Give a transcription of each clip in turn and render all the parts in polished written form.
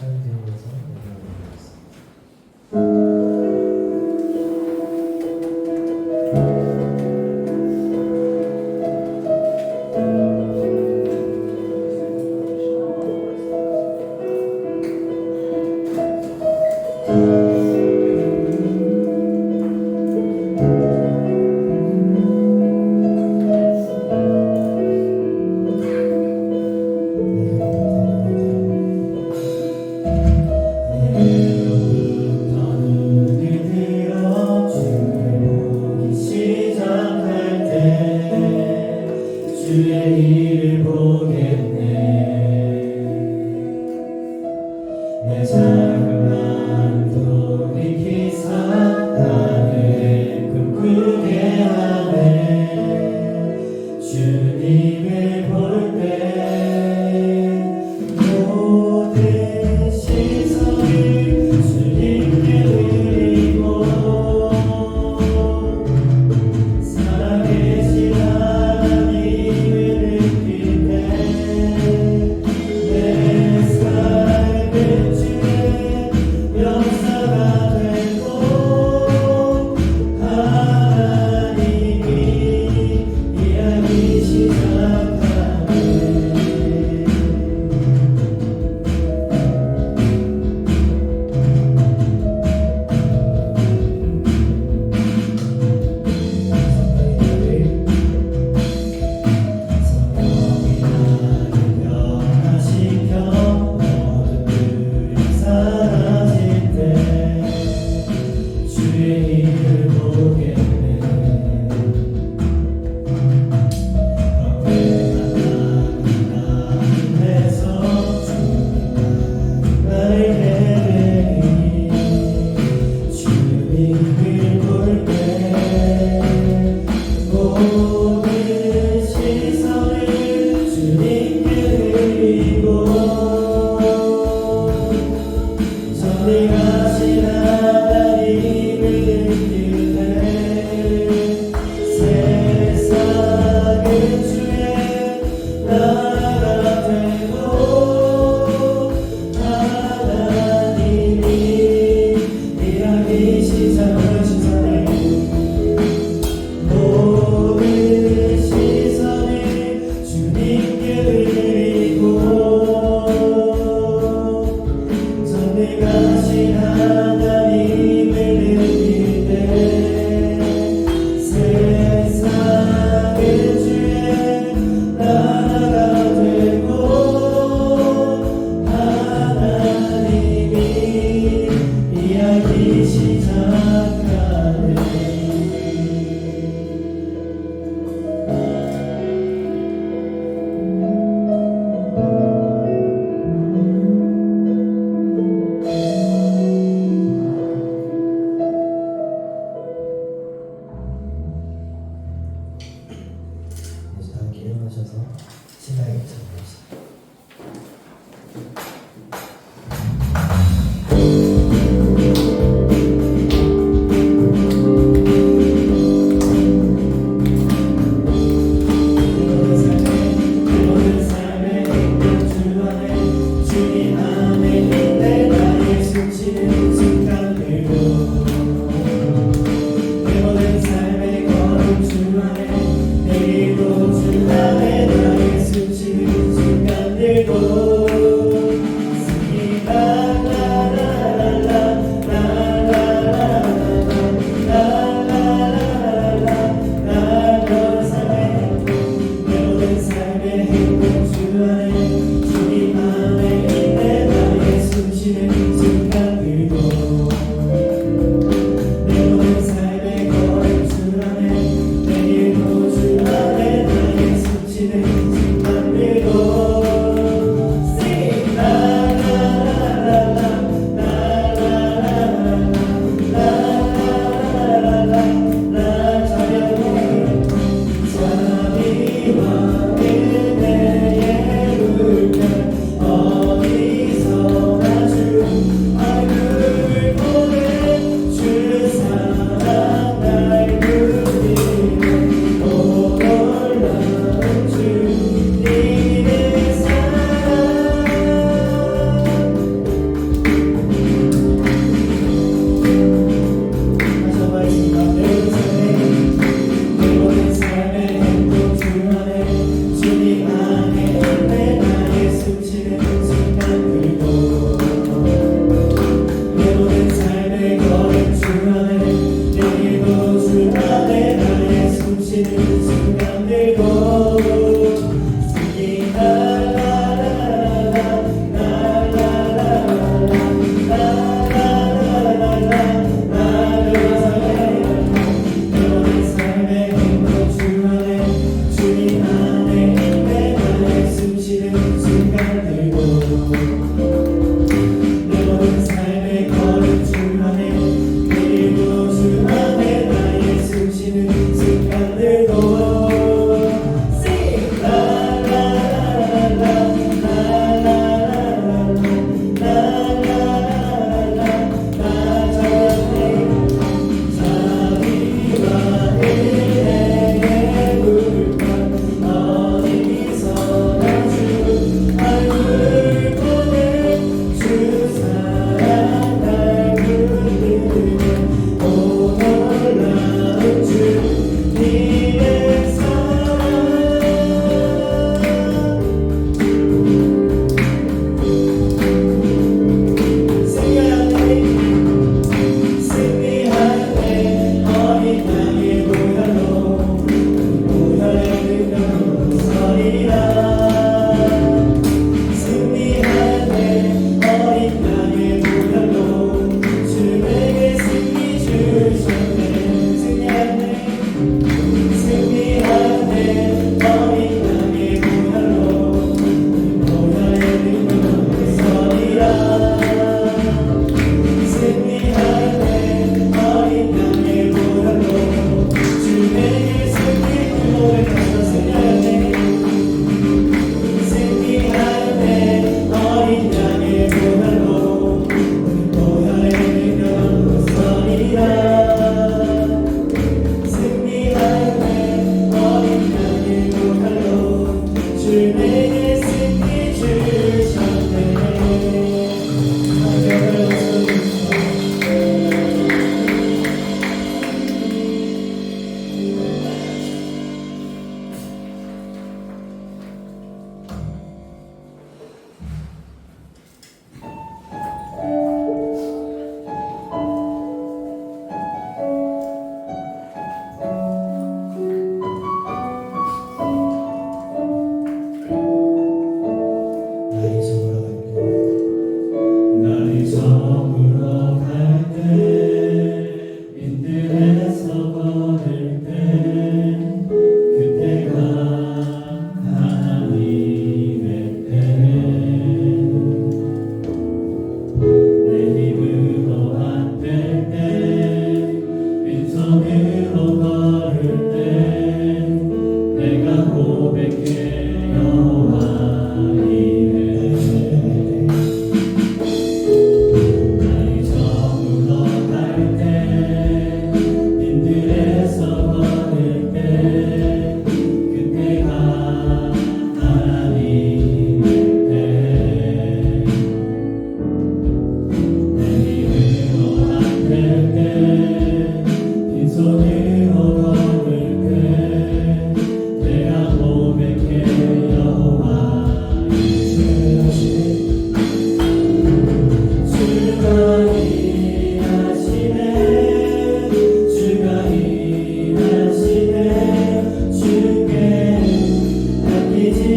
사용되면서 내려오겠습니다. 주의 일을 보겠네. 내 작은 마음도 익히사 하늘을 꿈꾸게 하네. 주님을 볼 때 모든 시선을 주님께 드리고 살아계신 일어나셔서 신나게 찬양합시다. 주 안에 내일도 주 안에 나의 수치를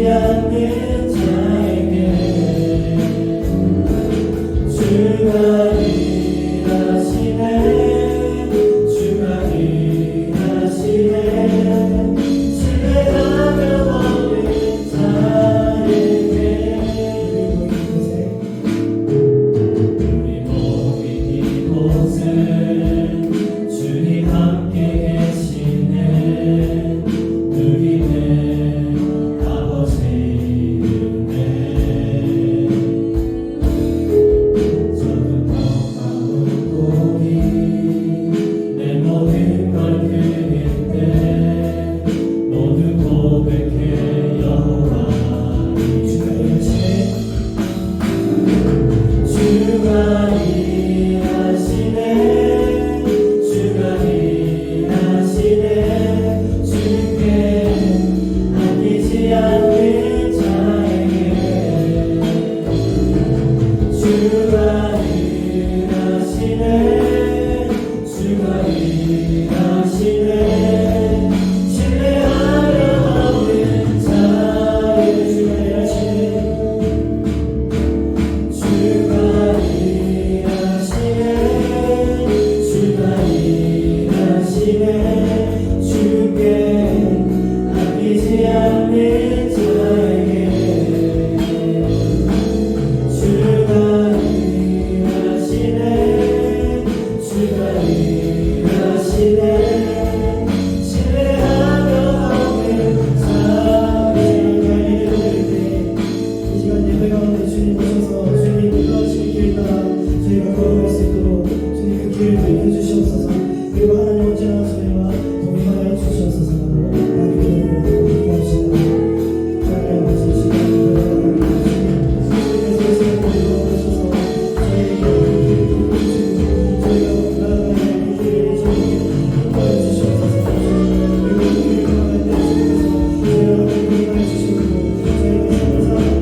아끼지 않는 자에게 주가 일하시네 주가 일하시네 신뢰하며 얻는 자에게 우리 모인 이곳은 주님 함께 계시네 누리네 아버지 은혜 저도 물고기 내 모든 걸 그릴 때 모두 고백해 여호와 주가 일하시네 주가 일하시네 주가 일하시네 주께 아끼지 않는 자에게 주가 일하시네 주가 일하시네 신뢰하며 얻는 자에게 주가 일하시네 주가 일하시네 주께 아끼지 않는 자에게 주가 일하시네 주가 일하시네 신뢰하며 얻는 자에게 이 시간 예배 가운데 주님 오셔서 주님 인도하시는 길 따라 저희가 걸어갈 수 있도록 주님 그 길을 알려주시옵소서. 그리고 하나님 언제나 저희와 동행하여 주시옵소서. 나의 기도를 기도합시다. 하나님 아버지 이 시간 주님께서 이 시간 걸어오셔서 저희가 나아가야 할 길을 주님께 인도하여 주시옵소서. 그리고 그 길을 걸어갈 때 주님께서 저희와 동행하여 주시고 저희가 살아가는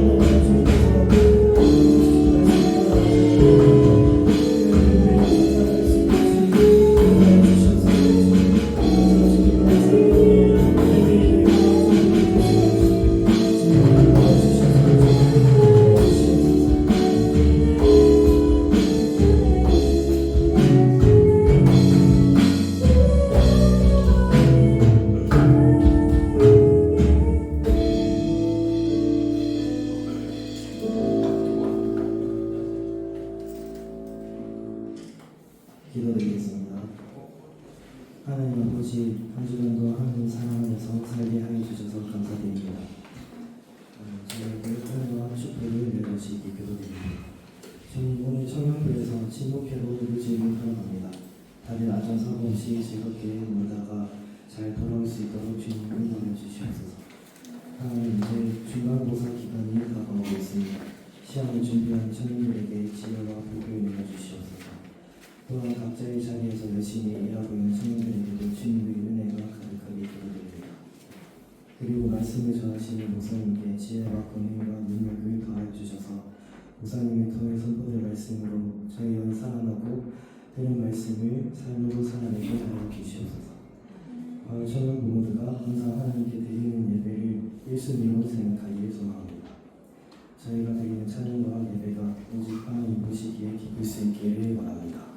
기도드리겠습니다. 하나님 아버지, 한 주간도 하나님 사랑 안에서 살게 하여 주셔서 감사드립니다. 저희에게 하나님과 축복을 내려주시기 기도드립니다. 주님, 오늘 청양부에서 친목회로 유지를 풀어갑니다. 다들 안전사고 없이 즐겁게 놀다가 잘 돌아올 수 있도록 주님 인도해 주시옵소서. 하나님, 이제 중간고사 기간이 다가오고 있습니다. 시험을 준비한 청년들에게 지혜와 복을 내려주시옵소서. 또한 각자의 자리에서 열심히 일하고 있는 청년들에게도 주님의 은혜가 가득하게 기도드립니다. 그리고 말씀을 전하시는 목사님께 지혜와 권능과 능력을 더하여 주셔서 목사님의 통해 선포될 말씀으로 저희 연 살아나고 들은 말씀을 삶으로 살아내게 하여 주시옵소서. 마을 청년 부모들과 항상 하나님께 드리는 예배를 1순위로 생각하기를 소망합니다. 저희가 드리는 찬양과 예배가 오직 하나님 보시기에 기쁠 수 있기를 원합니다.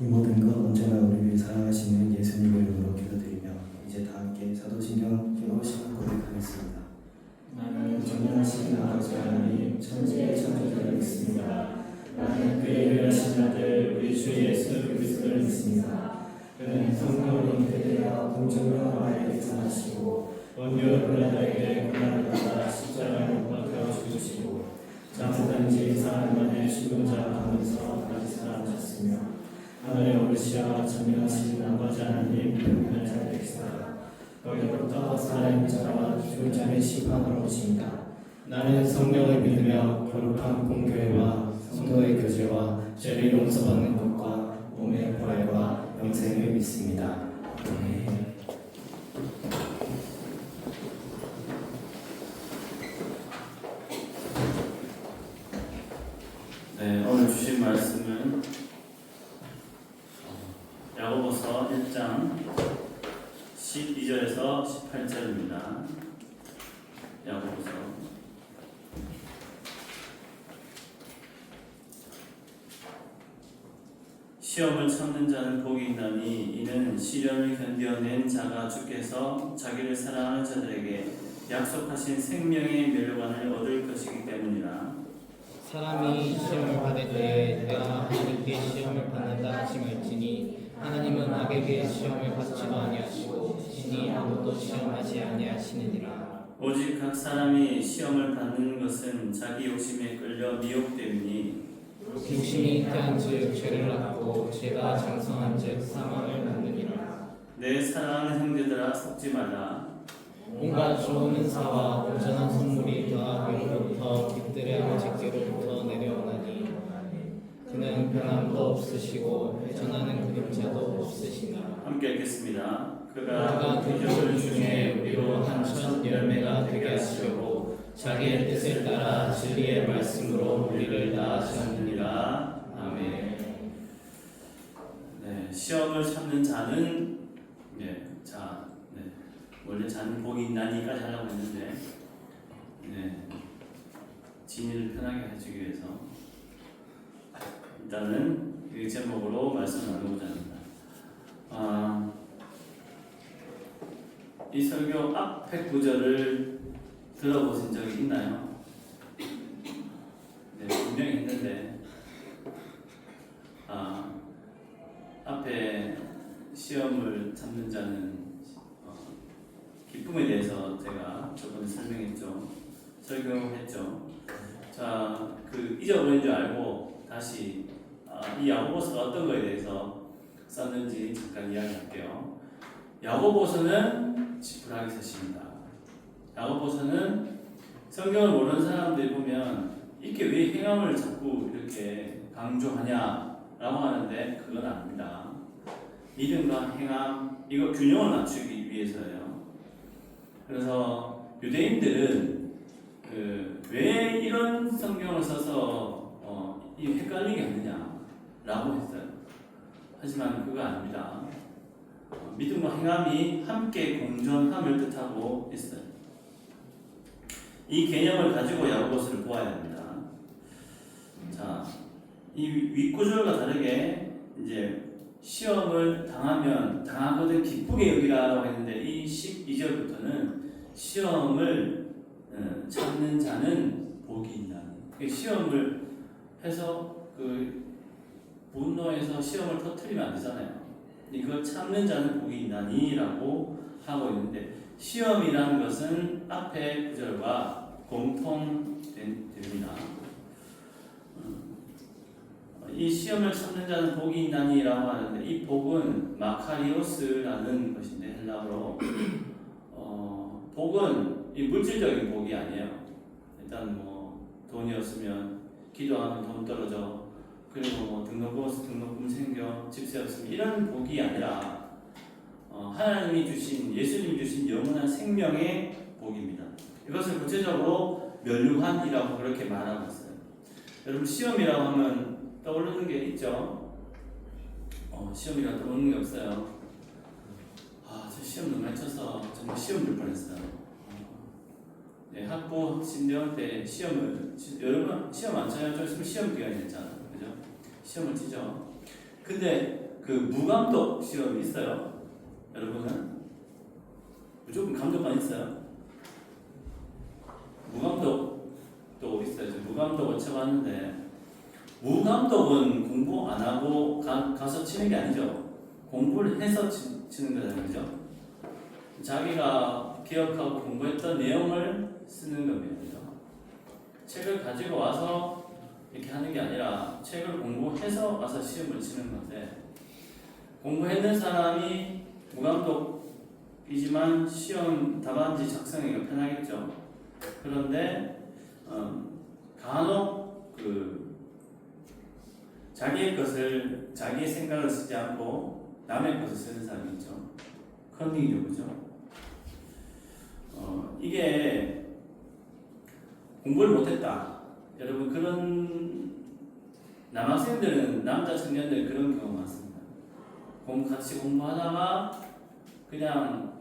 이 모든 것 언제나 우리를 사랑하시는 예수님의 이름으로 기도드리며 이제 다 함께 사도신경 기도 시간 고백하겠습니다. 나는 전능하신 아버지 하나님 천지의 창조자를 믿습니다. 나는 그의 유일하신 아들 우리 주 예수 그리스도를 믿습니다. 그는 성령으로 잉태되어 동정녀 마리아에게 태어나시고 원교 빌라도에게 고난을 받아 십자가에 못 박혀 죽으시고 장사된 지 사흘 만에 죽은 자 가운데서 다시 살아나셨으며 하늘에 오르시어 전능하신 아버지 하나님 영원한 자를 계시다. 거기로부터 살아있는 자와 죽은 자의 심판하러 오십니다. 나는 성령을 믿으며 거룩한 공교회와 성도의 교제와 죄를 용서받는 것과 몸의 부활과 영생을 믿습니다. 아멘. 네, 오늘 주신 말씀은 야고보서 1장 12절에서 18절입니다. 야고보서 시험을 참는 자는 복이 있나니 이는 시련을 견뎌낸 자가 주께서 자기를 사랑하는 자들에게 약속하신 생명의 멸관을 얻을 것이기 때문이라. 사람이 시험을 받을 때에 내가 하나님께 시험을 받는다 하심을지니 하나님은 악에게 시험을 받지도 아니하시고 신이 아무도 시험하지 아니하시느니라. 오직 각 사람이 시험을 받는 것은 자기 욕심에 끌려 미혹됨이니 욕심이 잉태한즉 죄를 낳고 죄가 장성한즉 사망을 낳느니라. 내 사랑하는 형제들아 속지 말라. 온갖 좋은 은사와 온전한 선물이 다 위로부터 빛들의 아버지께로부터 내려오나니 그는 변함도 없으시고 회전하는 그림자도 없으시니 함께 읽겠습니다. 그가 그들 중에 우리로 한 첫 열매가 되게 하시려고 자기의 뜻을 따라 진리의 말씀으로 우리를 낳으셨느니라. 아멘. 네, 시험을 참는 자는 원래 자는 복이 있나니까지 하려고 했는데 진리를 편하게 해주기 위해서 일단은 이 제목으로 말씀을 나누고자 합니다. 이 설교 앞에 구절을 들어보신 적이 있나요? 네, 분명히 있는데 앞에 시험을 참는 자는 기쁨에 대해서 제가 저번에 설명했죠. 설교했죠. 자, 잊어버린 줄 알고 다시 이 야고보서가 어떤 거에 대해서 썼는지 잠깐 이야기할게요. 야고보서는 지푸라기 서십니다. 야고보서는 성경을 모르는 사람들이 보면 이게 왜 행함을 자꾸 이렇게 강조하냐라고 하는데 그건 아닙니다. 믿음과 행함 이거 균형을 맞추기 위해서예요. 그래서 유대인들은 왜 이런 성경을 써서 이 헷갈리게 하느냐라고 했어요. 하지만 그거 아닙니다. 믿음과 행함이 함께 공존함을 뜻하고 있어요. 이 개념을 가지고 야고보서를 보아야 됩니다. 자, 이 윗구절과 다르게 이제 시험을 당하거든 기쁘게 여기라고 했는데 이 12절부터는 시험을 참는 자는 복이 있나니. 시험을 해서 분노해서 시험을 터뜨리면 안 되잖아요. 이걸 참는 자는 복이 있나니라고 하고 있는데 시험이라는 것은 앞에 구절과 공통됩니다. 이 시험을 참는 자는 복이 있나니라고 하는데 이 복은 마카리오스라는 것인데 헬라어로 복은 이 물질적인 복이 아니에요. 일단 돈이 없으면 기도하면 돈 떨어져. 그리고 등록금 없으면 등록금 생겨. 집세 없으면 이런 복이 아니라 하나님이 주신 예수님이 주신 영원한 생명의 복입니다. 이것을 구체적으로 멸류관이라고 그렇게 말하고 있어요. 여러분 시험이라고 하면 떠오르는 게 있죠. 시험이라고 떠오르는 게 없어요. 저 시험 너무 많이 쳐서 정말 시험 볼 뻔했어요. 학부 신대원 때 여러분 시험 안 쳐요? 좀 있으면 시험 기간이 됐잖아요. 그죠? 시험을 치죠. 근데 무감독 시험이 있어요. 여러분은 무조건 감독만 있어요. 무감독도 있어요. 무감독을 쳐봤는데 무감독은 공부 안 하고 가서 치는 게 아니죠. 공부를 해서 치는 거잖아요. 그죠? 자기가 기억하고 공부했던 내용을 쓰는 겁니다. 그죠? 책을 가지고 와서 이렇게 하는 게 아니라 책을 공부해서 와서 시험을 치는 건데 공부했는 사람이 무감독이지만 시험 답안지 작성하기가 편하겠죠. 그런데 간혹 자기의 생각을 쓰지 않고 남의 것을 쓰는 사람이 있죠. 컨닝이죠, 그죠? 이게 공부를 못했다. 여러분 그런 남학생들은 남자 청년들 그런 경우 많습니다. 같이 공부하다가 그냥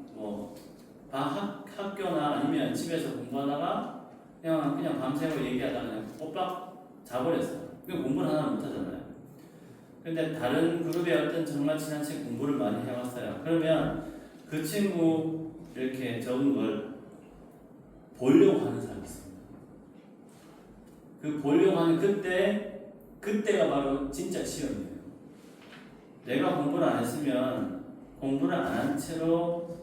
학교나 아니면 집에서 공부하다가 그냥 밤새고 얘기하다가 그냥 꼬박 자버렸어요. 공부를 하나 못하잖아요. 근데 다른 그룹의 어떤 정말 친한 책 공부를 많이 해왔어요. 그러면 그 친구 이렇게 적은 걸 보려고 하는 사람이 있습니다. 그 보려고 하는 그때가 바로 진짜 시험이에요. 내가 공부를 안 했으면 공부를 안 한 채로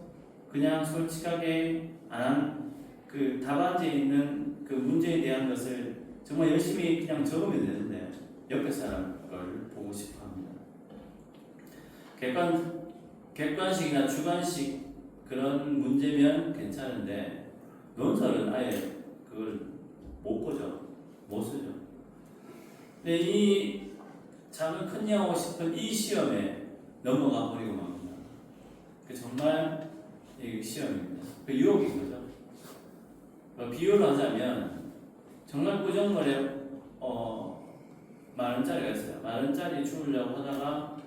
그냥 솔직하게 안 한 그 답안지에 있는 그 문제에 대한 것을 정말 열심히 그냥 적으면 되는데 옆에 사람 걸 보고 싶어 합니다. 객관식이나 주관식 그런 문제면 괜찮은데 논설은 아예 그걸 못 보죠. 못 쓰죠. 근데 이 작은 큰형하고 싶은 이 시험에 넘어가 버리고 맙니다. 그 정말 이 시험입니다. 그 유혹인 거죠. 비유를 하자면 정말 꾸정물에 10,000원짜리가 있어요. 10,000원짜리 주우려고 하다가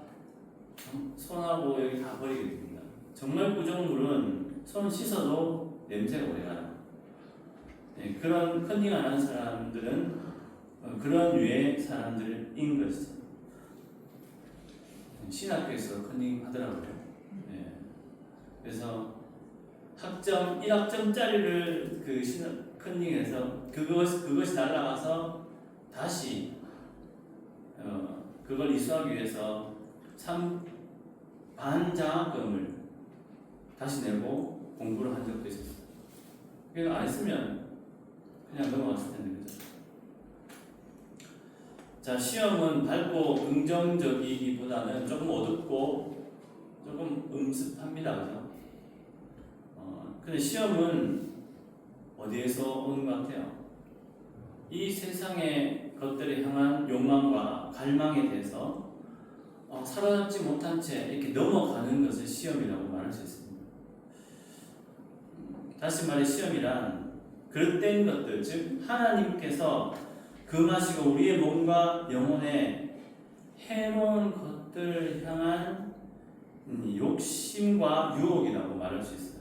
손하고 여기 다 버리게 됩니다. 정말 꾸정물은 손 씻어도 냄새가 오래가요. 네, 그런 컨닝 안 하는 사람들은 그런 류의 사람들인 것이죠. 신학교에서 컨닝 하더라고요. 네. 그래서 학점 1학점짜리를 그 컨닝해서 그것이 날아가서 다시 그걸 이수하기 위해서 반장학금을 다시 내고 공부를 한 적도 있었어요. 그거 안 했으면 그냥 넘어갔을 텐데, 그죠? 자, 시험은 밝고 긍정적이기보다는 조금 어둡고 조금 음습합니다, 그죠? 근데 시험은 어디에서 오는 것 같아요? 이 세상의 것들에 향한 욕망과 갈망에 대해서 사로잡지 못한 채 이렇게 넘어가는 것을 시험이라고 말할 수 있습니다. 다시 말해 시험이란 그릇된 것들, 즉 하나님께서 금하시고 우리의 몸과 영혼에 해로운 것들을 향한 욕심과 유혹이라고 말할 수 있어요.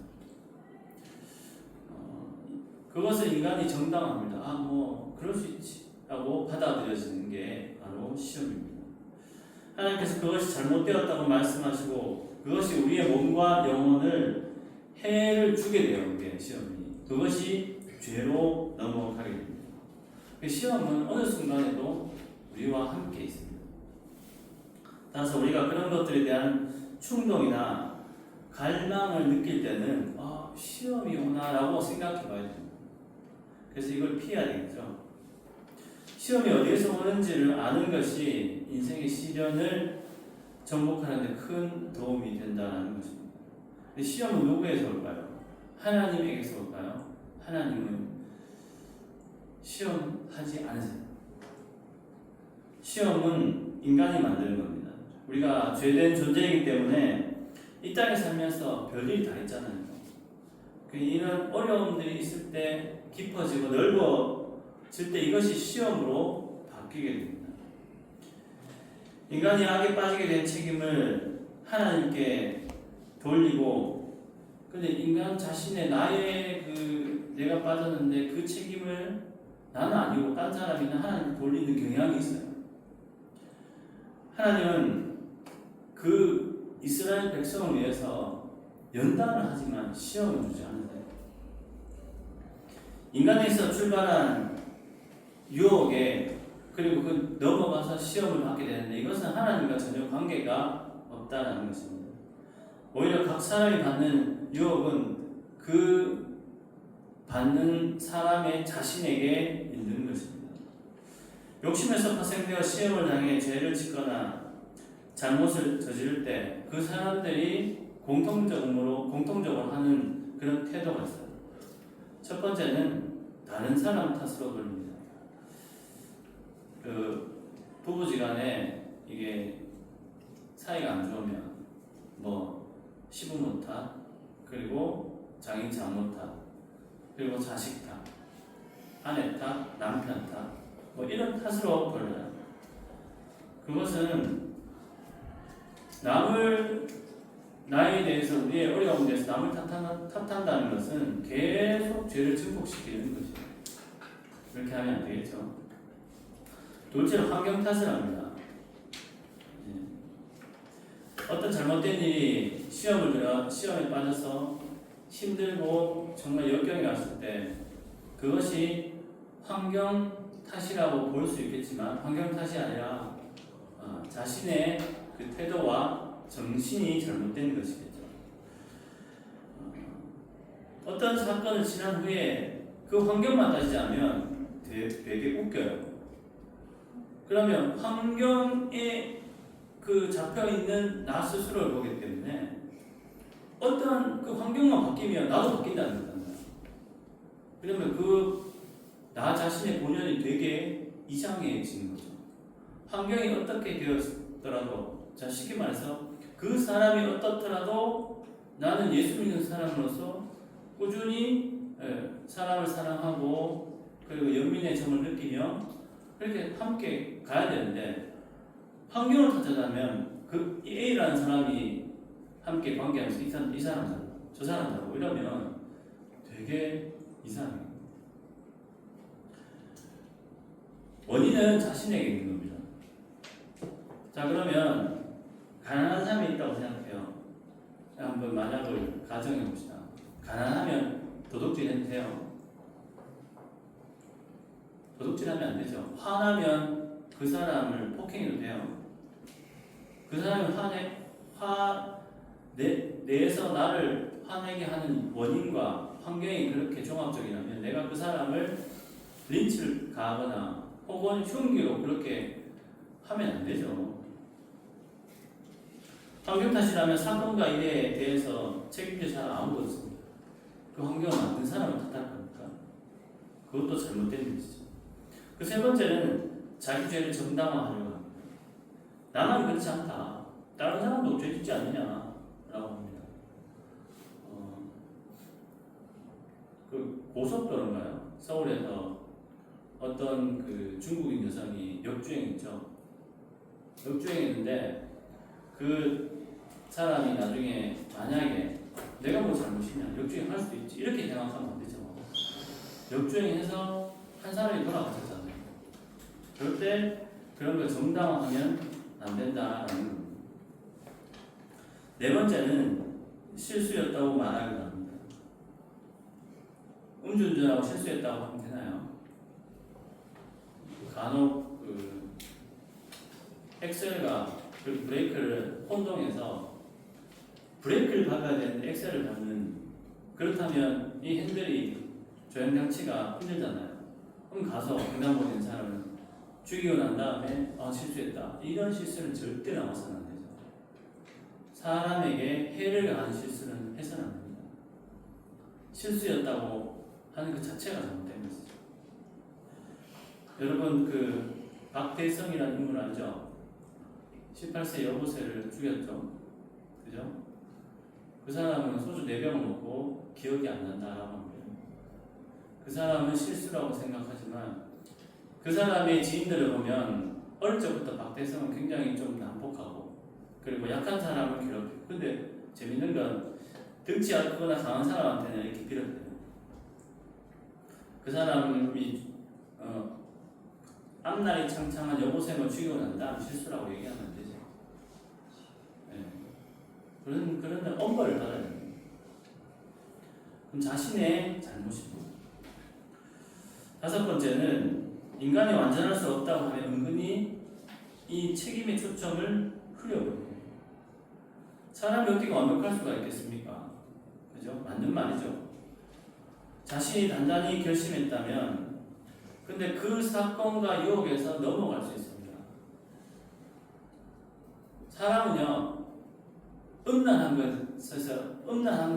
그것을 인간이 정당합니다. 뭐 그럴 수 있지 라고 받아들여지는 게 바로 시험입니다. 하나님께서 그것이 잘못되었다고 말씀하시고 그것이 우리의 몸과 영혼을 해를 주게 되는 게 시험이, 그것이 죄로 넘어가게 됩니다. 시험은 어느 순간에도 우리와 함께 있습니다. 따라서 우리가 그런 것들에 대한 충동이나 갈망을 느낄 때는 시험이 오나라고 생각해 봐야 됩니다. 그래서 이걸 피해야 되겠죠. 시험이 어디에서 오는지를 아는 것이 인생의 시련을 정복하는 데 큰 도움이 된다는 것입니다. 근데 시험은 누구에서 올까요? 하나님에게서 올까요? 하나님은 시험하지 않으세요. 시험은 인간이 만드는 겁니다. 우리가 죄된 존재이기 때문에 이 땅에 살면서 별일이 다 있잖아요. 이런 어려움들이 있을 때 깊어지고 넓어질 때 이것이 시험으로 바뀌게 됩니다. 인간이 악에 빠지게 된 책임을 하나님께 돌리고, 근데 인간 자신의 나의 내가 빠졌는데 그 책임을 나는 아니고 딴 사람이나 하나님께 돌리는 경향이 있어요. 하나님은 그 이스라엘 백성을 위해서 연단을 하지만 시험을 주지 않으세요. 인간에서 출발한 유혹에 그리고 그 넘어가서 시험을 받게 되는데 이것은 하나님과 전혀 관계가 없다는 것입니다. 오히려 각 사람이 받는 유혹은 그 받는 사람의 자신에게 있는 것입니다. 욕심에서 파생되어 시험을 당해 죄를 짓거나 잘못을 저지를 때 그 사람들이 공통적으로 하는 그런 태도가 있어요. 첫 번째는 다른 사람 탓으로 돌립니다. 부부지간에 이게 사이가 안 좋으면 시부모 탓, 그리고 장인 장모 탓, 그리고 자식 탓, 아내 탓, 남편 탓, 이런 탓으로 돌려요. 그것은 나에 대해서 우리의 어려움에 대해서 남을 탓한다는 것은 계속 죄를 증폭시키는 것이에요. 그렇게 하면 안 되겠죠. 둘째로 환경 탓을 합니다. 어떤 잘못된 일이 시험에 빠져서 힘들고 정말 역경이 왔을 때 그것이 환경 탓이라고 볼 수 있겠지만 환경 탓이 아니라 자신의 그 태도와 정신이 잘못된 것이겠죠. 어떤 사건을 지난 후에 그 환경만 따지자면 되게 웃겨요. 그러면 환경에 그 잡혀있는 나 스스로를 보기 때문에 어떤 그 환경만 바뀌면 나도 바뀐다는 거잖아요. 그러면 그 나 자신의 본연이 되게 이상해지는 거죠. 환경이 어떻게 되었더라도, 자 쉽게 말해서 그 사람이 어떻더라도 나는 예수 믿는 사람으로서 꾸준히 사람을 사랑하고 그리고 연민의 정을 느끼며 그렇게 함께 가야 되는데 환경을 탓하자면 그 A라는 사람이 함께 관계하면서 이 사람 저 사람하고 이러면 되게 이상해요. 원인은 자신에게 있는 겁니다. 자 그러면 가난한 사람이 있다고 생각해요. 한번 만약을 가정해 봅시다. 가난하면 도둑질 해도 돼요? 도둑질하면 안 되죠. 화나면 그 사람을 폭행해도 돼요? 그 사람이 내에서 나를 화내게 하는 원인과 환경이 그렇게 종합적이라면 내가 그 사람을 린치를 가하거나 혹은 흉기로 그렇게 하면 안 되죠. 환경 탓이라면 사건과 일에 대해서 책임질 사람 아무도 없습니다. 그 환경을 만든 사람을 탓할 겁니까? 그것도 잘못된 것이죠. 그 세 번째는 자기 죄를 정당화하려고 합니다. 나만 그렇지 않다. 다른 사람도 죄 짓지 않느냐라고 합니다. 그 고속도로인가요? 서울에서 어떤 그 중국인 여성이 역주행했죠. 역주행했는데 그 사람이 나중에 만약에 내가 뭐 잘못이냐 역주행할 수도 있지 이렇게 생각하면 안 되죠. 역주행해서 한 사람이 돌아가셨잖아요. 그럴 때 그런 걸 정당화하면 안 된다라는 겁니다. 네 번째는 실수였다고 말하기도 합니다. 음주운전하고 실수했다고 하면 되나요? 간혹 그 엑셀과 그 브레이크를 혼동해서 브레이크를 밟아야 되는데 엑셀을 밟는 그렇다면 이 핸들이 조향장치가 힘들잖아요. 그럼 가서 횡단보도에 있는 사람을 죽이고 난 다음에 실수했다. 이런 실수는 절대 나와서는 안 되죠. 사람에게 해를 가하는 실수는 해서는 안 됩니다. 실수였다고 하는 그 자체가 잘못된 것이죠. 여러분 그 박대성이라는 인물 알죠? 18세 여고생을 죽였죠. 그죠? 그 사람은 소주 4병을 먹고 기억이 안 난다라고 합니다. 그 사람은 실수라고 생각하지만 그 사람의 지인들을 보면 어릴 적부터 박대성은 굉장히 좀 난폭하고 그리고 약한 사람을 괴롭혀요. 근데 재밌는 건 등치 얇거나 강한 사람한테는 이렇게 빌어대요. 그 사람이 앞날이 창창한 여고생을 죽이고 난 다음 실수라고 얘기하면 안 되죠. 네. 그런 엄벌을 받아야 됩니다. 그럼 자신의 잘못이고. 다섯 번째는 인간이 완전할 수 없다고 하면 은근히 이 책임의 초점을 흘려버려요. 사람이 어떻게 완벽할 수가 있겠습니까? 그죠? 맞는 말이죠. 자신이 단단히 결심했다면 근데 그 사건과 유혹에서 넘어갈 수 있습니다. 사람은요, 음란한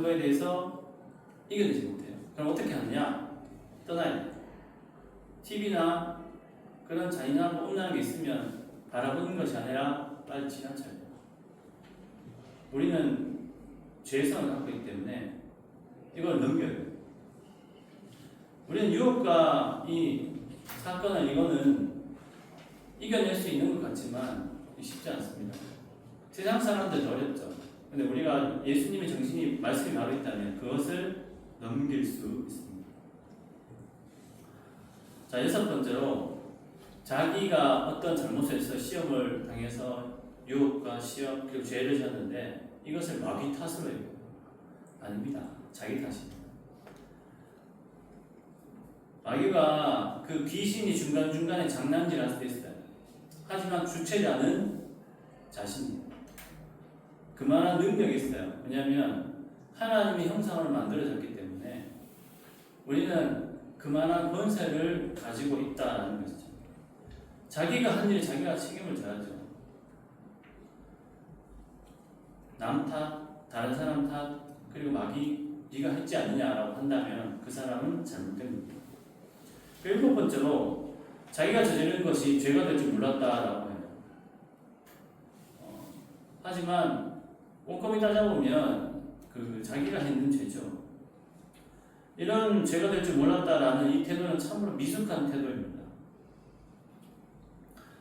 거에 대해서 이겨내지 못해요. 그럼 어떻게 하느냐? 떠나야 돼요. TV나 그런 잔인하고 음란한 게 있으면 바라보는 것이 아니라 빨리 지나쳐야 돼요. 우리는 죄성을 갖고 있기 때문에 이걸 넘겨야 돼요. 우리는 유혹과 이 사건을 이거는 이겨낼 수 있는 것 같지만 쉽지 않습니다. 세상 사람들도 어렵죠. 근데 우리가 예수님의 정신이 말씀이 바로 있다면 그것을 넘길 수 있습니다. 자, 여섯 번째로 자기가 어떤 잘못에서 시험을 당해서 유혹과 시험 그리고 죄를 졌는데 이것을 마귀 탓으로 해요. 아닙니다. 자기 탓입니다. 마귀가 그 귀신이 중간중간에 장난질할 수도 있어요. 하지만 주체자는 자신이에요. 그만한 능력이 있어요. 왜냐하면 하나님의 형상으로 만들어졌기 때문에 우리는 그만한 권세를 가지고 있다는 것이죠. 자기가 한 일에 자기가 책임을 져야죠. 남 탓, 다른 사람 탓, 그리고 마귀 네가 했지 않느냐라고 한다면 그 사람은 잘못된 겁니다. 일곱 번째로 자기가 저지른 것이 죄가 될 줄 몰랐다라고 해요. 하지만 꼼꼼히 따져보면 그 자기가 했는 죄죠. 이런 죄가 될 줄 몰랐다라는 이 태도는 참으로 미숙한 태도입니다.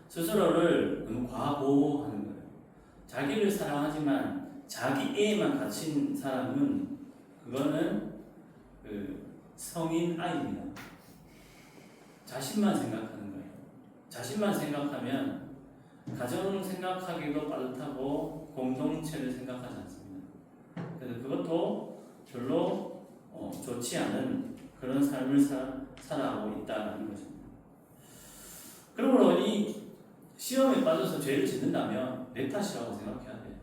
스스로를 너무 과보호하는 거예요. 자기를 사랑하지만 자기에만 갇힌 사람은 그거는 그 성인 아이입니다. 자신만 생각하는 거예요. 자신만 생각하면 가정 생각하기도 빠듯하고 공동체를 생각하지 않습니다. 그래서 그것도 별로 좋지 않은 그런 삶을 살아가고 있다는 것입니다. 그러므로 이 시험에 빠져서 죄를 짓는다면 내 탓이라고 생각해야 돼요.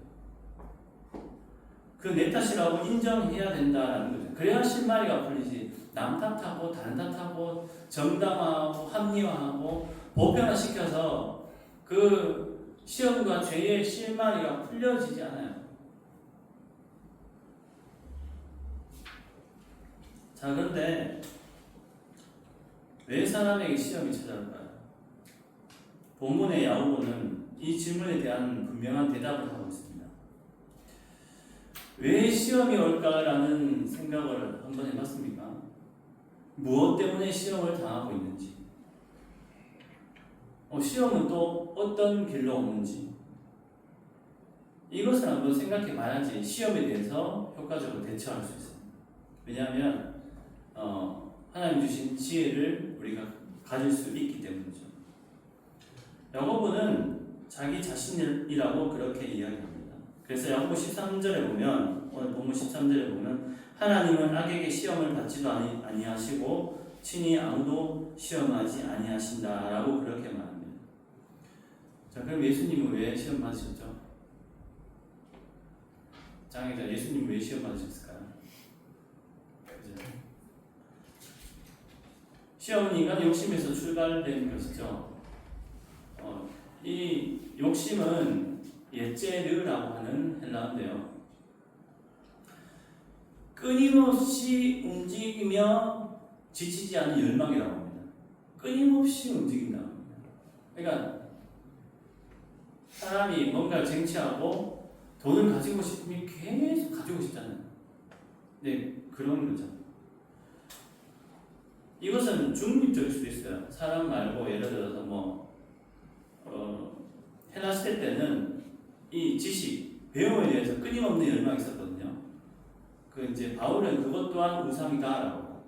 그 내 탓이라고 인정해야 된다는 거죠. 그래야 실마리가 풀리지. 남 탓하고 다른 탓하고 정당화하고 합리화하고 보편화시켜서 그 시험과 죄의 실마리가 풀려지지 않아요. 자, 그런데 왜 사람에게 시험이 찾아올까요? 본문의 야고보는 이 질문에 대한 분명한 대답을 하고 있습니다. 왜 시험이 올까라는 생각을 한번 해봤습니까? 무엇 때문에 시험을 당하고 있는지, 시험은 또 어떤 길로 오는지, 이것을 한번 생각해 봐야지 시험에 대해서 효과적으로 대처할 수 있습니다. 왜냐하면 하나님 주신 지혜를 우리가 가질 수 있기 때문이죠. 야고보는 자기 자신이라고 그렇게 이야기합니다. 그래서 야고보 13절에 보면, 오늘 본문 13절에 보면 하나님은 악에게 시험을 받지도 아니하시고 친히 아무도 시험하지 아니하신다라고 그렇게 말합니다. 자, 그럼 예수님은 왜 시험 받으셨죠? 장애자, 예수님은 왜 시험 받으셨을까요? 그죠? 시험은 인간 욕심에서 출발된 것이죠. 이 욕심은 예제르라고 하는 헬라어인데요. 끊임없이 움직이며 지치지 않는 열망이라고 합니다. 끊임없이 움직인다고 합니다. 그러니까 사람이 뭔가를 쟁취하고 돈을 가지고 싶으면 계속 가지고 싶잖아요. 네, 그런 거죠. 이것은 중립적일 수도 있어요. 사람 말고 예를 들어서 헬라 시대 때는 이 지식, 배움에 대해서 끊임없는 열망이 있었거든요. 이제 바울은 그것 또한 우상이다라고.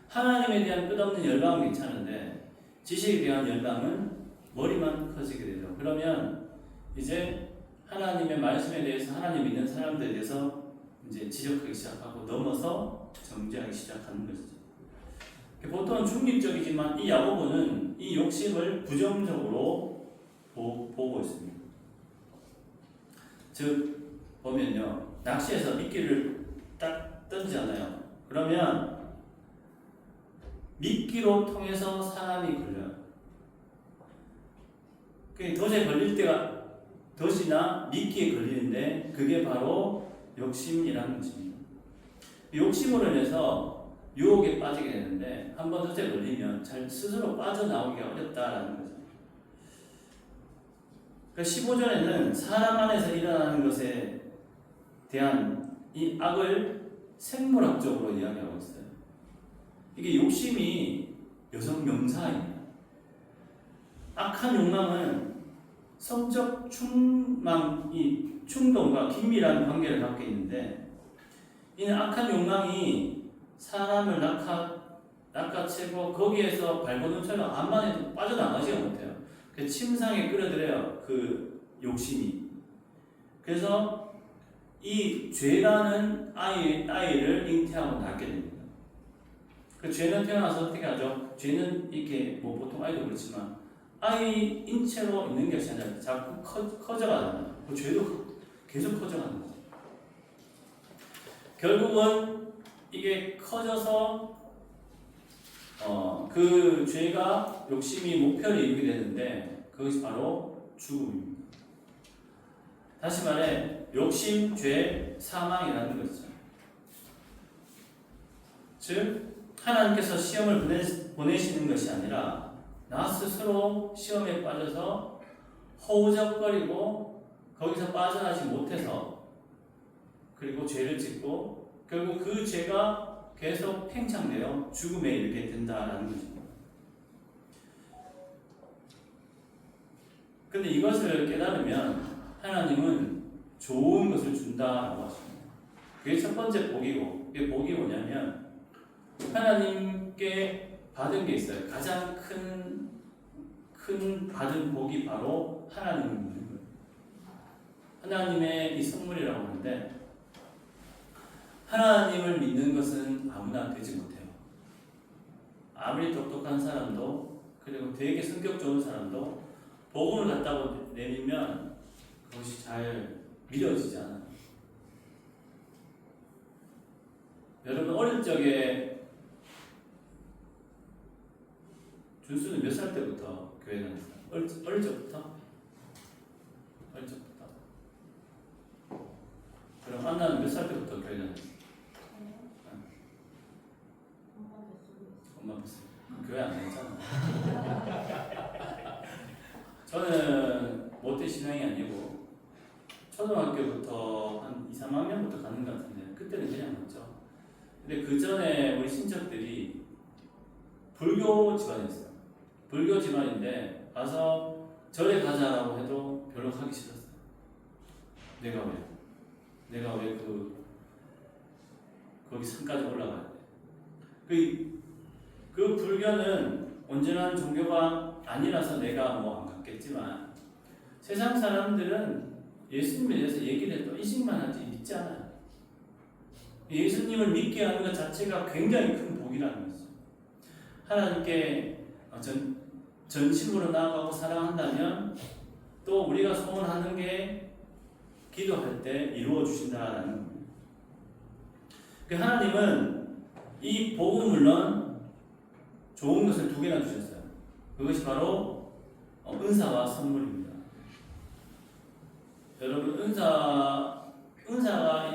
하나님에 대한 끝없는 열망은 괜찮은데 지식에 대한 열망은 머리만 커지게 되죠. 그러면 이제 하나님의 말씀에 대해서 하나님 믿는 사람들에 대해서 이제 지적하기 시작하고 넘어서 정죄하기 시작하는 것이죠. 보통은 중립적이지만 이 야고보는 이 욕심을 부정적으로 보고 있습니다. 즉 보면요, 낚시에서 미끼를 딱 던지잖아요. 그러면 미끼로 통해서 사람이 걸려요. 덫에 걸릴 때가 덫이나 미끼에 걸리는데 그게 바로 욕심이라는 것입니다. 욕심으로 인해서 유혹에 빠지게 되는데 한번 덫에 걸리면 잘 스스로 빠져나오기가 어렵다라는 거죠. 15절에는 사람 안에서 일어나는 것에 대한 이 악을 생물학적으로 이야기하고 있어요. 이게 욕심이 여성 명사입니다. 악한 욕망은 성적 충동과 긴밀한 관계를 갖고 있는데 이 악한 욕망이 사람을 낚아채고 거기에서 발버둥처럼 암만 해도 빠져나가지가 못해요. 침상에 끌어들여요. 그 욕심이. 그래서 이 죄라는 아이를 잉태하고 낳게 됩니다. 그 죄는 태어나서 어떻게 하죠? 죄는 이렇게 뭐 보통 아이도 그렇지만 아이 인체로 있는 것이 아니라 자꾸 커져가는 거예요. 그 죄도 계속 커져가는 거죠. 결국은 이게 커져서 그 죄가 욕심이 목표를 이루게 되는데 그것이 바로 죽음입니다. 다시 말해 욕심, 죄, 사망이라는 것이죠. 즉 하나님께서 시험을 보내시는 것이 아니라 나 스스로 시험에 빠져서 허우적거리고 거기서 빠져나지 못해서 그리고 죄를 짓고 결국 그 죄가 계속 팽창되어 죽음에 이르게 된다라는 것입니다. 근데 이것을 깨달으면 하나님은 좋은 것을 준다라고 하십니다. 그게 첫 번째 복이고, 그게 복이 뭐냐면 하나님께 받은 게 있어요. 가장 큰 받은 복이 바로 하나님을 믿는 거예요. 하나님의 이 선물이라고 하는데 하나님을 믿는 것은 아무나 되지 못해요. 아무리 똑똑한 사람도 그리고 되게 성격 좋은 사람도 복음을 갖다고 내밀면 그것이 잘 믿어지지 않아요. 여러분 어릴 적에 준수는 몇 살 때부터 교회 다녔어요? 어릴 적부터? 어릴 적부터. 그럼 안나는 몇 살 때부터 교회 다녔어요? 엄마 뱃속에. 교회 안 다녔잖아. 저는 모태 신앙이 아니고 초등학교부터 한 2, 3학년부터 가는 것 같은데 그때는 그냥 갔죠. 근데 그 전에 우리 친척들이 불교 집안이었어요. 불교 집안인데 가서 절에 가자라고 해도 별로 가기 싫었어요. 내가 왜 거기 산까지 올라가야 돼. 그 불교는 온전한 종교가 아니라서 내가 뭐 안 갔겠지만 세상 사람들은 예수님에 대해서 얘기를 해도 인식만 하지 믿지 않아요. 예수님을 믿게 하는 것 자체가 굉장히 큰 복이라는 거죠. 하나님께 전심으로 나아가고 사랑한다면 또 우리가 소원하는 게 기도할 때 이루어 주신다라는 겁니다. 그 하나님은 이 복음 물론 좋은 것을 두 개나 주셨어요. 그것이 바로 은사와 선물입니다. 여러분 은사가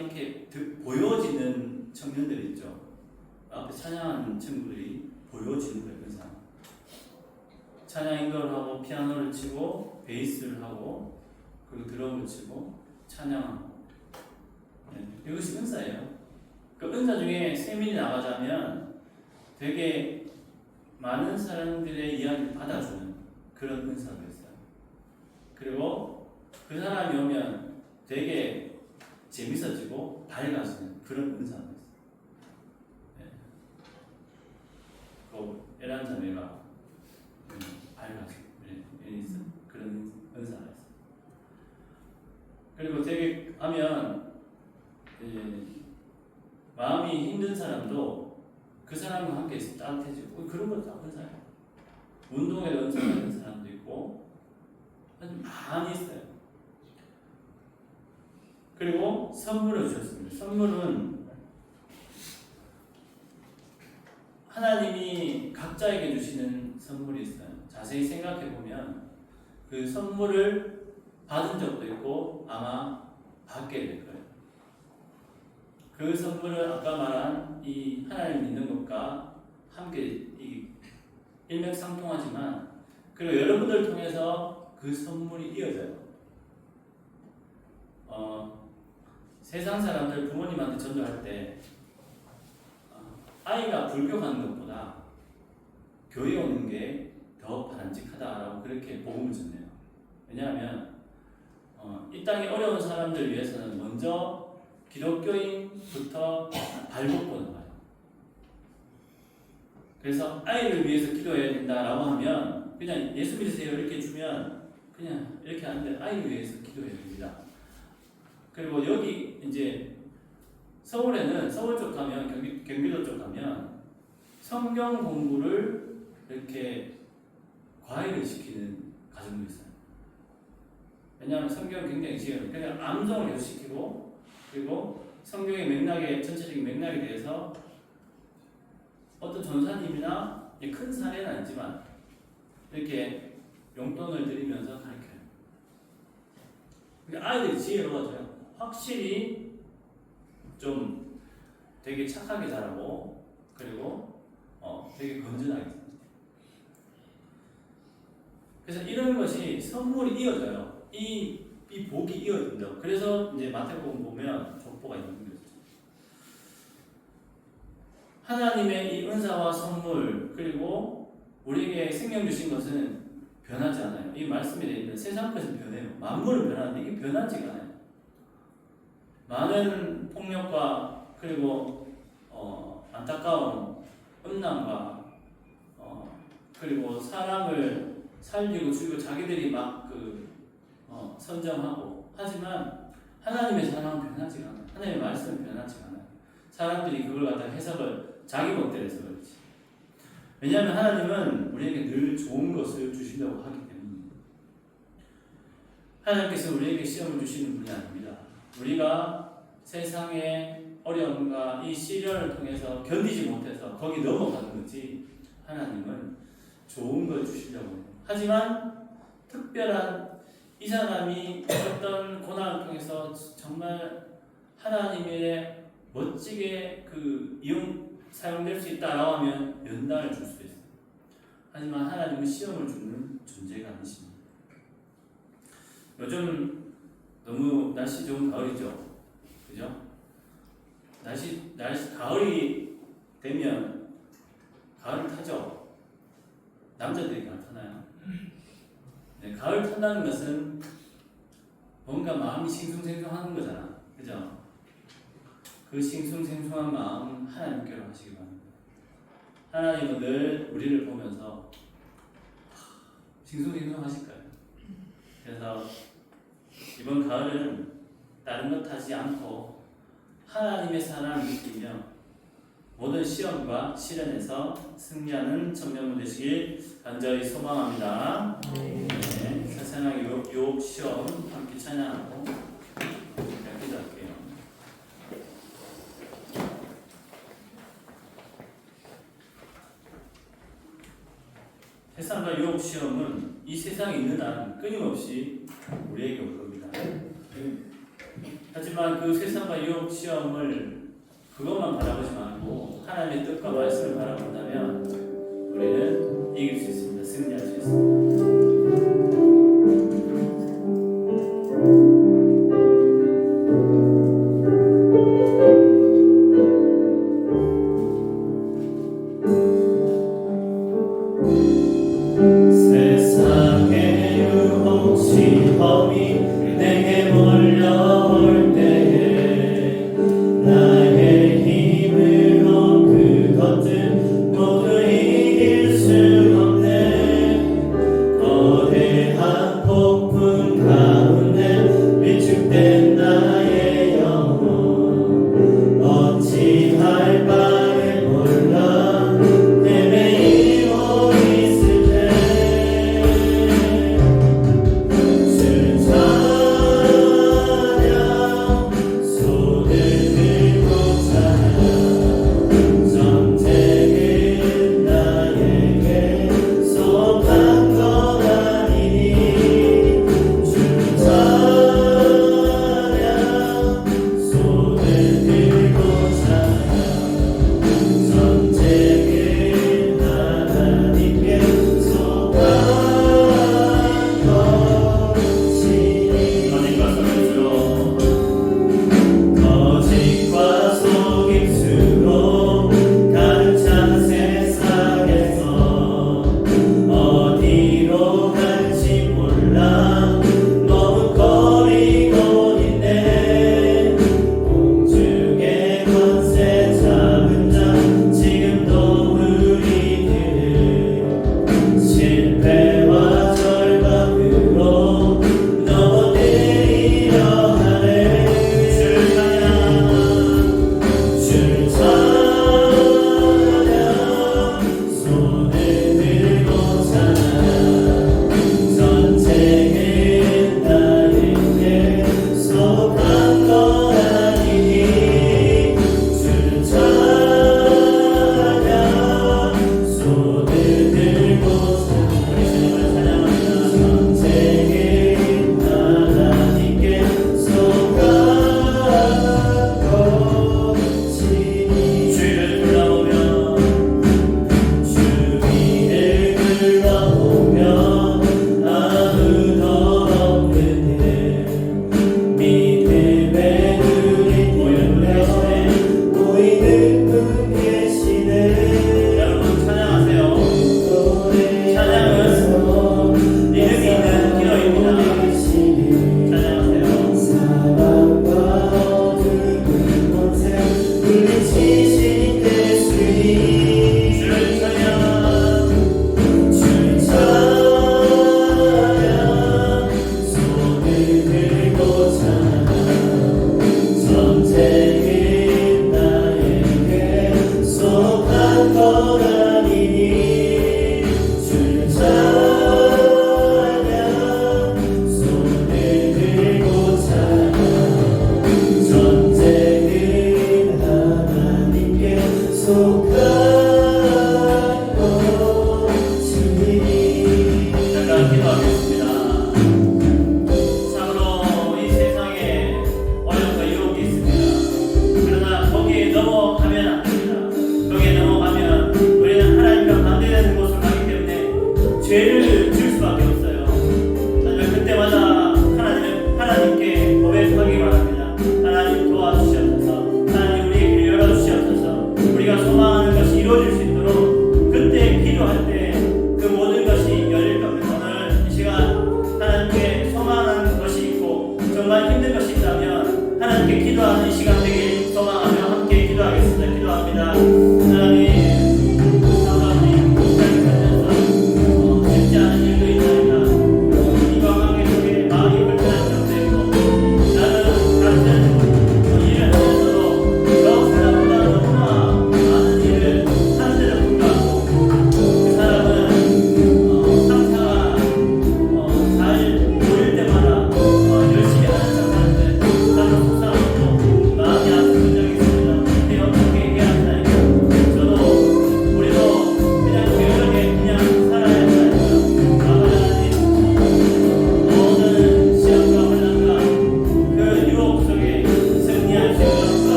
이렇게 보여지는 청년들 있죠. 앞에 찬양하는 친구들이 보여지는 거예요. 은사. 찬양 인도를 하고 피아노를 치고 베이스를 하고 그리고 드럼을 치고 찬양하고 이것이 은사예요. 그 은사 중에 세밀히 나가자면 되게 많은 사람들의 이야기를 받아주는 그런 은사도 있어요. 그리고 그 사람이 오면 되게 재밌어지고 밝아지는 그런 은사도 있어요. 그 에란 자매가 밝아지고 그런 은사가 있어요. 그리고 되게 하면 마음이 힘든 사람도 그 사람과 함께 있으면 따뜻해지고 그런 것도 다 은사예요. 운동에도 은사가 있는 사람도 있고 많이 있어요. 그리고 선물을 주셨습니다. 선물은 하나님이 각자에게 주시는 선물이 있어요. 자세히 생각해 보면 그 선물을 받은 적도 있고 아마 받게 될 거예요. 그 선물은 아까 말한 이 하나님 믿는 것과 함께 일맥상통하지만 그리고 여러분들을 통해서 그 선물이 이어져요. 세상 사람들 부모님한테 전도할 때 아이가 불교 가는 것보다 교회 오는 게 더 바람직하다라고 그렇게 복음을 전해요. 왜냐하면 이 땅에 어려운 사람들을 위해서는 먼저 기독교인부터 발벗고 나가요. 그래서 아이를 위해서 기도해야 된다라고 하면 그냥 예수 믿으세요 이렇게 주면 그냥 이렇게 하는데 아이를 위해서 기도해야 됩니다. 그리고 여기 이제 서울에는 서울 쪽 가면 경기도 쪽 가면 성경 공부를 이렇게 과외를 시키는 가정도 있어요. 왜냐하면 성경은 굉장히 지혜로워요. 그냥 암송을 계속 시키고 그리고 성경의 맥락에 전체적인 맥락에 대해서 어떤 전사님이나 큰 사례는 아니지만 이렇게 용돈을 드리면서 가르쳐요. 그러니까 아이들이 지혜로워져요. 확실히 좀 되게 착하게 자라고 그리고 되게 건전하게 자라요. 그래서 이런 것이 선물이 이어져요. 이 복이 이어진다고. 그래서 이제 마태복음 보면 족보가 있는 거죠. 하나님의 이 은사와 선물 그리고 우리에게 생명 주신 것은 변하지 않아요. 이 말씀에 되어 있는 세상 것은 변해요. 만물은 변하는데 이게 변하지가 않아요. 많은 폭력과 그리고 안타까운 음란과 그리고 사람을 살리고 죽이고 자기들이 막 선정하고 하지만 하나님의 사랑은 변하지가 않아요. 하나님의 말씀은 변하지가 않아요. 사람들이 그걸 갖다 해석을 자기 멋대로 해서 그렇지. 왜냐하면 하나님은 우리에게 늘 좋은 것을 주시려고 하기 때문입니다. 하나님께서 우리에게 시험을 주시는 분이 아닙니다. 우리가 세상의 어려움과 이 시련을 통해서 견디지 못해서 거기 넘어가는 거지 하나님은 좋은 걸 주시려고 해요. 하지만 특별한 이 사람이 어떤 고난을 통해서 정말 하나님의 멋지게 사용될 수 있다라고 하면 연단을 줄 수도 있어요. 하지만 하나님은 시험을 주는 존재가 아니십니다. 요즘 너무 날씨 좋은 가을이죠. 그죠? 날씨 가을이 되면 가을을 타죠. 남자들이 가을 타나요? 네, 가을 탄다는 것은 뭔가 마음이 싱숭생숭하는 거잖아. 그죠? 그 싱숭생숭한 마음 하나님께로 하시기 바랍니다. 하나님은 늘 우리를 보면서 싱숭생숭하실 거예요. 그래서 이번 가을은 다른 것 하지 않고 하나님의 사랑을 느끼며 모든 시험과 시련에서 승리하는 청년분 되시길 간절히 소망합니다. 네, 세상의 유혹 시험 함께 찬양하고 기도할게요. 세상과 유혹 시험은 이 세상에 있는 한 끊임없이 우리에게 올 겁니다. 하지만 그 세상과 유혹 시험을 그것만 바라보지 말고 하나님의 뜻과 말씀을 바라본다면 우리는 이길 수 있습니다. 승리할 수 있습니다. 세상의 유혹 시험이 내게 몰려올 때에 나의 힘으로 그것들 모두 이길 수 없네. 거대한 폭풍 가운데 위축된 나의 영혼 어찌할 바를 몰라 헤매이고 있을 때 술처럼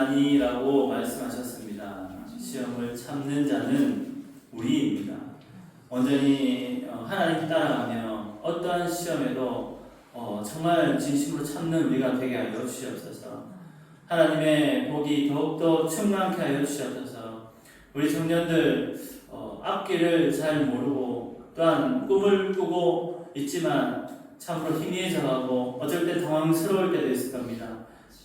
아니라고 말씀하셨습니다. 시험을 참는 자는 우리입니다. 온전히 하나님 따라가며 어떠한 시험에도 정말 진심으로 참는 우리가 되게 하여 주시옵소서. 하나님의 복이 더욱더 충만케 하여 주시옵소서. 우리 청년들 앞길을 잘 모르고 또한 꿈을 꾸고 있지만 참으로 희미해져가고 어쩔 때 당황스러울 때도 있을 겁니다.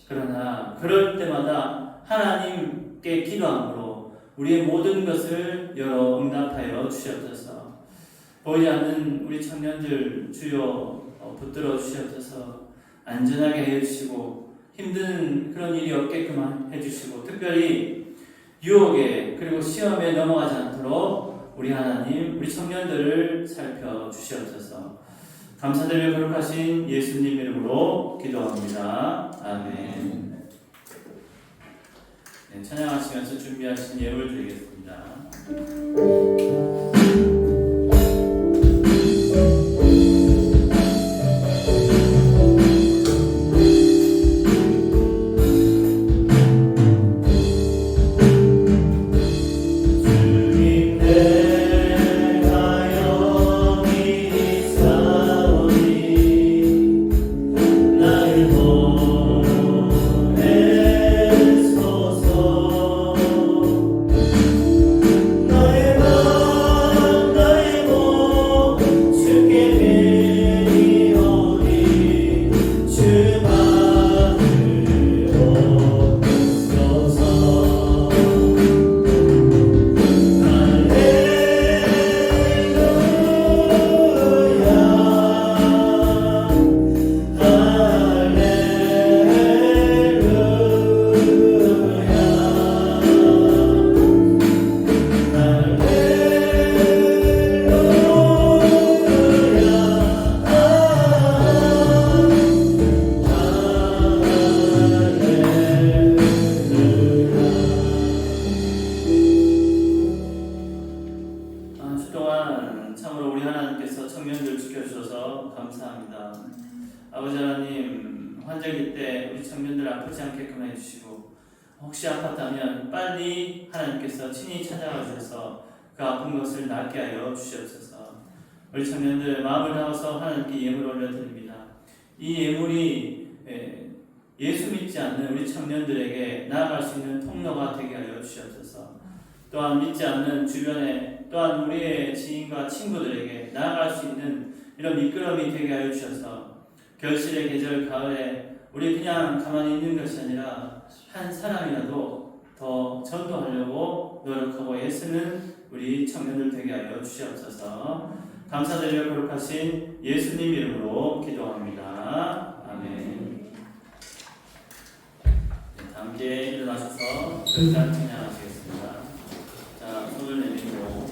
그러나 그럴 때마다 하나님께 기도함으로 우리의 모든 것을 열어 응답하여 주시옵소서. 보이지 않는 우리 청년들 주여 붙들어 주시옵소서. 안전하게 해주시고 힘든 그런 일이 없게끔 해주시고 특별히 유혹에 그리고 시험에 넘어가지 않도록 우리 하나님 우리 청년들을 살펴주시옵소서. 감사드리며 거룩하신 예수님 이름으로 기도합니다. 아멘. 네, 찬양하시면서 준비하신 예물 드리겠습니다. 혹시 아팠다면 빨리 하나님께서 친히 찾아가 주셔서 그 아픈 것을 낫게 하여 주시옵소서. 우리 청년들 마음을 다해서 하나님께 예물을 올려드립니다. 이 예물이 예수 믿지 않는 우리 청년들에게 나아갈 수 있는 통로가 되게 하여 주시옵소서. 또한 믿지 않는 주변에 또한 우리의 지인과 친구들에게 나아갈 수 있는 이런 미끄럼이 되게 하여 주셔서 결실의 계절 가을에 우리 그냥 가만히 있는 것이 아니라 한 사람이라도 더 전도하려고 노력하고 애쓰는 우리 청년들 되게 하여 주시옵소서. 감사드리며 거룩하신 예수님 이름으로 기도합니다. 아멘. 네, 다 함께 일어나셔서 절단 찬양하시겠습니다. 자, 손을 내밀고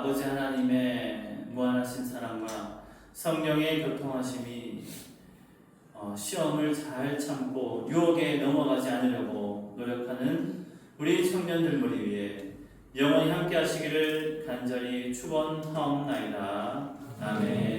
아버지 하나님의 무한하신 사랑과 성령의 교통하심이 시험을 잘 참고 유혹에 넘어가지 않으려고 노력하는 우리 청년들 머리 위에 영원히 함께 하시기를 간절히 축원하옵나이다. 아멘.